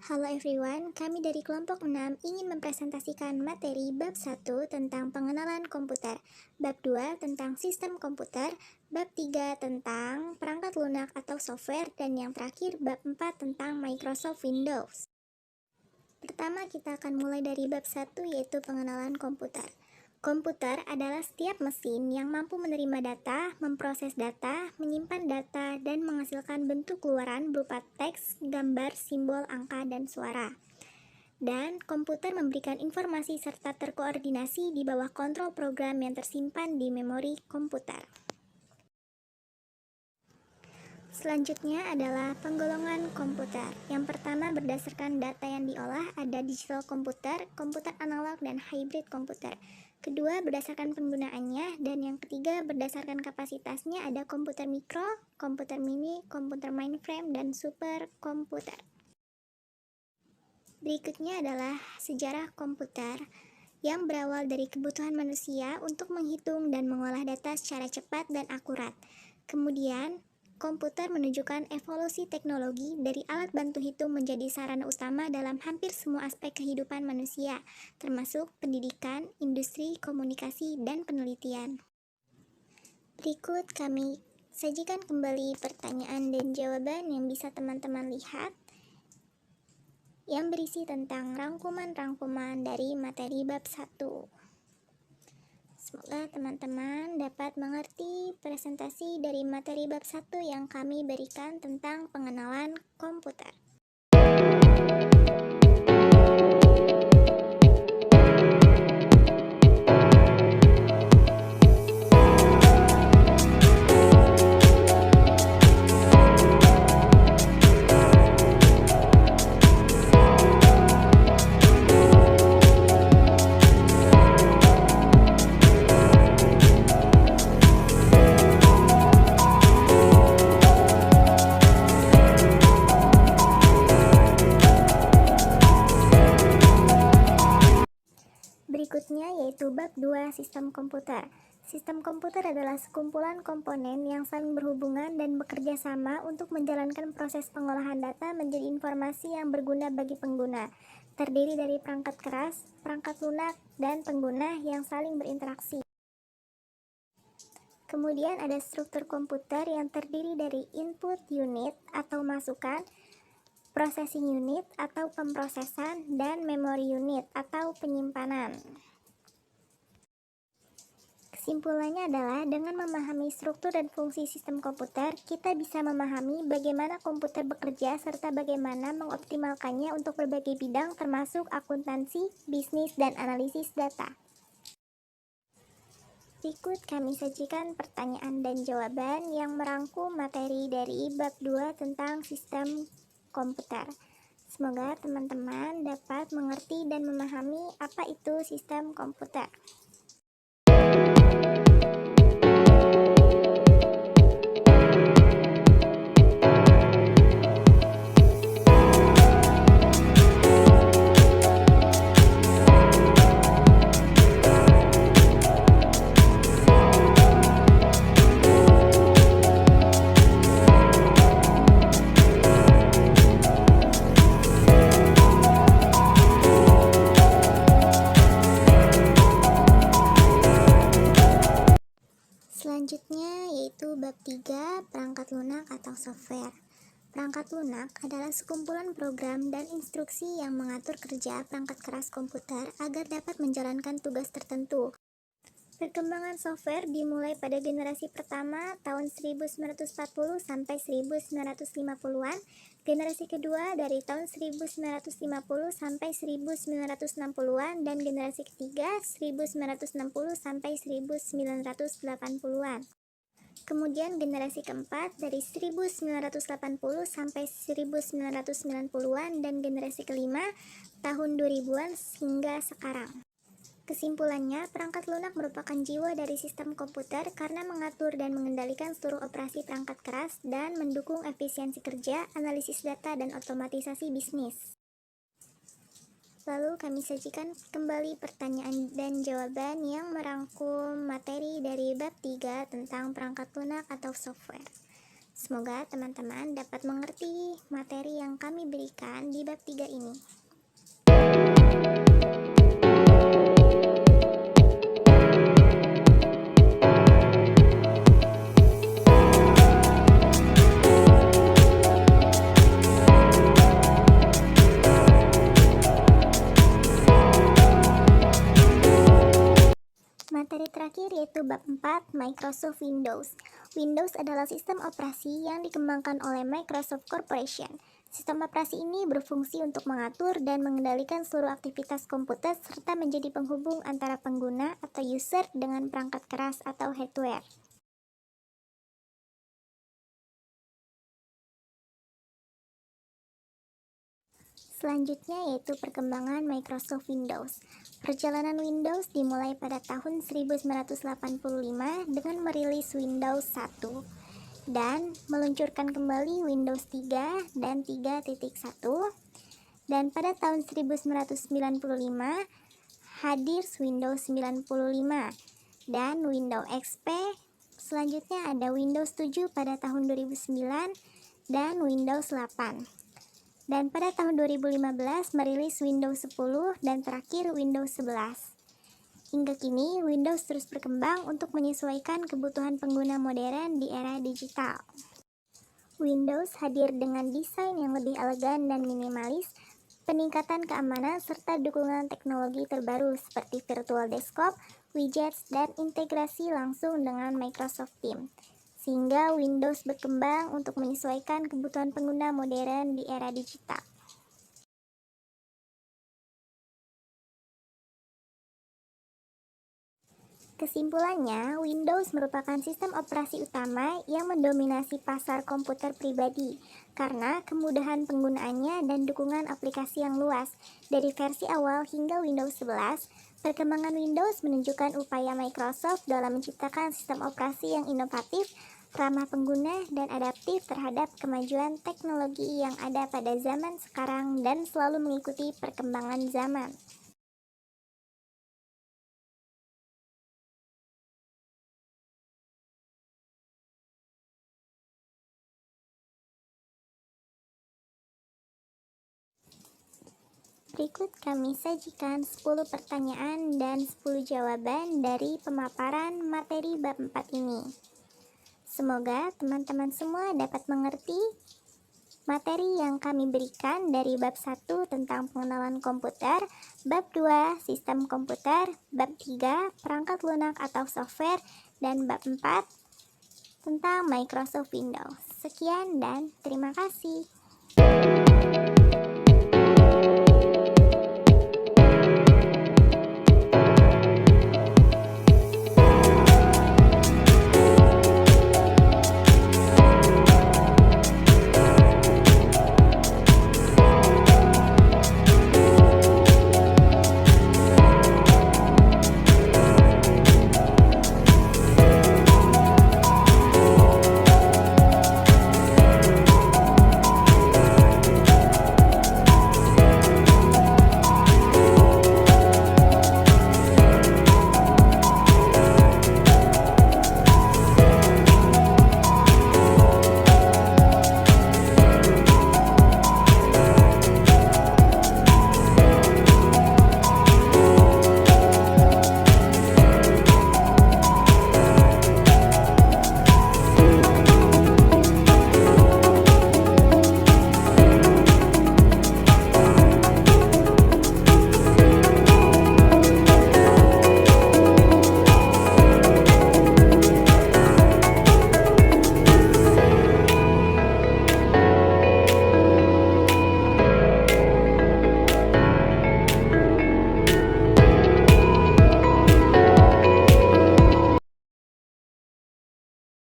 Halo everyone, kami dari kelompok 6 ingin mempresentasikan materi bab 1 tentang pengenalan komputer, bab 2 tentang sistem komputer, bab 3 tentang perangkat lunak atau software, dan yang terakhir bab 4 tentang Microsoft Windows. Pertama kita akan mulai dari bab 1 yaitu pengenalan komputer. Komputer adalah setiap mesin yang mampu menerima data, memproses data, menyimpan data, dan menghasilkan bentuk luaran berupa teks, gambar, simbol, angka, dan suara. Dan komputer memberikan informasi serta terkoordinasi di bawah kontrol program yang tersimpan di memori komputer. Selanjutnya adalah penggolongan komputer. Yang pertama berdasarkan data yang diolah ada digital komputer, komputer analog, dan hybrid komputer. Kedua berdasarkan penggunaannya, dan yang ketiga berdasarkan kapasitasnya ada komputer mikro, komputer mini, komputer mainframe, dan superkomputer. Berikutnya adalah sejarah komputer yang berawal dari kebutuhan manusia untuk menghitung dan mengolah data secara cepat dan akurat. Kemudian, komputer menunjukkan evolusi teknologi dari alat bantu hitung menjadi sarana utama dalam hampir semua aspek kehidupan manusia, termasuk pendidikan, industri, komunikasi, dan penelitian. Berikut kami sajikan kembali pertanyaan dan jawaban yang bisa teman-teman lihat, yang berisi tentang rangkuman-rangkuman dari materi bab 1. Semoga teman-teman dapat mengerti presentasi dari materi bab 1 yang kami berikan tentang pengenalan komputer. Berikutnya yaitu bab 2 sistem komputer. Sistem komputer adalah sekumpulan komponen yang saling berhubungan dan bekerja sama untuk menjalankan proses pengolahan data menjadi informasi yang berguna bagi pengguna. Terdiri dari perangkat keras, perangkat lunak, dan pengguna yang saling berinteraksi. Kemudian ada struktur komputer yang terdiri dari input unit atau masukan, processing unit atau pemrosesan, dan memory unit atau penyimpanan. Kesimpulannya adalah dengan memahami struktur dan fungsi sistem komputer, kita bisa memahami bagaimana komputer bekerja serta bagaimana mengoptimalkannya untuk berbagai bidang termasuk akuntansi, bisnis, dan analisis data. Berikut kami sajikan pertanyaan dan jawaban yang merangkum materi dari bab 2 tentang sistem komputer. Semoga teman-teman dapat mengerti dan memahami apa itu sistem komputer. Selanjutnya yaitu bab 3 perangkat lunak atau software. Perangkat lunak adalah sekumpulan program dan instruksi yang mengatur kerja perangkat keras komputer agar dapat menjalankan tugas tertentu. Perkembangan software dimulai pada generasi pertama tahun 1940 sampai 1950-an, generasi kedua dari tahun 1950 sampai 1960-an, dan generasi ketiga 1960 sampai 1980-an. Kemudian generasi keempat dari 1980 sampai 1990-an, dan generasi kelima tahun 2000-an hingga sekarang. Kesimpulannya, perangkat lunak merupakan jiwa dari sistem komputer karena mengatur dan mengendalikan seluruh operasi perangkat keras dan mendukung efisiensi kerja, analisis data, dan otomatisasi bisnis. Lalu kami sajikan kembali pertanyaan dan jawaban yang merangkum materi dari bab 3 tentang perangkat lunak atau software. Semoga teman-teman dapat mengerti materi yang kami berikan di bab 3 ini. Materi terakhir yaitu bab 4, Microsoft Windows. Windows adalah sistem operasi yang dikembangkan oleh Microsoft Corporation. Sistem operasi ini berfungsi untuk mengatur dan mengendalikan seluruh aktivitas komputer serta menjadi penghubung antara pengguna atau user dengan perangkat keras atau hardware. Selanjutnya yaitu perkembangan Microsoft Windows. Perjalanan Windows dimulai pada tahun 1985 dengan merilis Windows 1 dan meluncurkan kembali Windows 3 dan 3.1, dan pada tahun 1995 hadir Windows 95 dan Windows XP. Selanjutnya ada Windows 7 pada tahun 2009 dan Windows 8. Dan pada tahun 2015 merilis Windows 10 dan terakhir Windows 11. Hingga kini, Windows terus berkembang untuk menyesuaikan kebutuhan pengguna modern di era digital. Windows hadir dengan desain yang lebih elegan dan minimalis, peningkatan keamanan, serta dukungan teknologi terbaru seperti virtual desktop, widgets, dan integrasi langsung dengan Microsoft Teams. Sehingga Windows berkembang untuk menyesuaikan kebutuhan pengguna modern di era digital. Kesimpulannya, Windows merupakan sistem operasi utama yang mendominasi pasar komputer pribadi karena kemudahan penggunaannya dan dukungan aplikasi yang luas. Dari versi awal hingga Windows 11, perkembangan Windows menunjukkan upaya Microsoft dalam menciptakan sistem operasi yang inovatif, ramah pengguna, dan adaptif terhadap kemajuan teknologi yang ada pada zaman sekarang dan selalu mengikuti perkembangan zaman. Berikut kami sajikan 10 pertanyaan dan 10 jawaban dari pemaparan materi bab 4 ini. Semoga teman-teman semua dapat mengerti materi yang kami berikan dari bab 1 tentang pengenalan komputer, bab 2 sistem komputer, bab 3 perangkat lunak atau software, dan bab 4 tentang Microsoft Windows. Sekian dan terima kasih.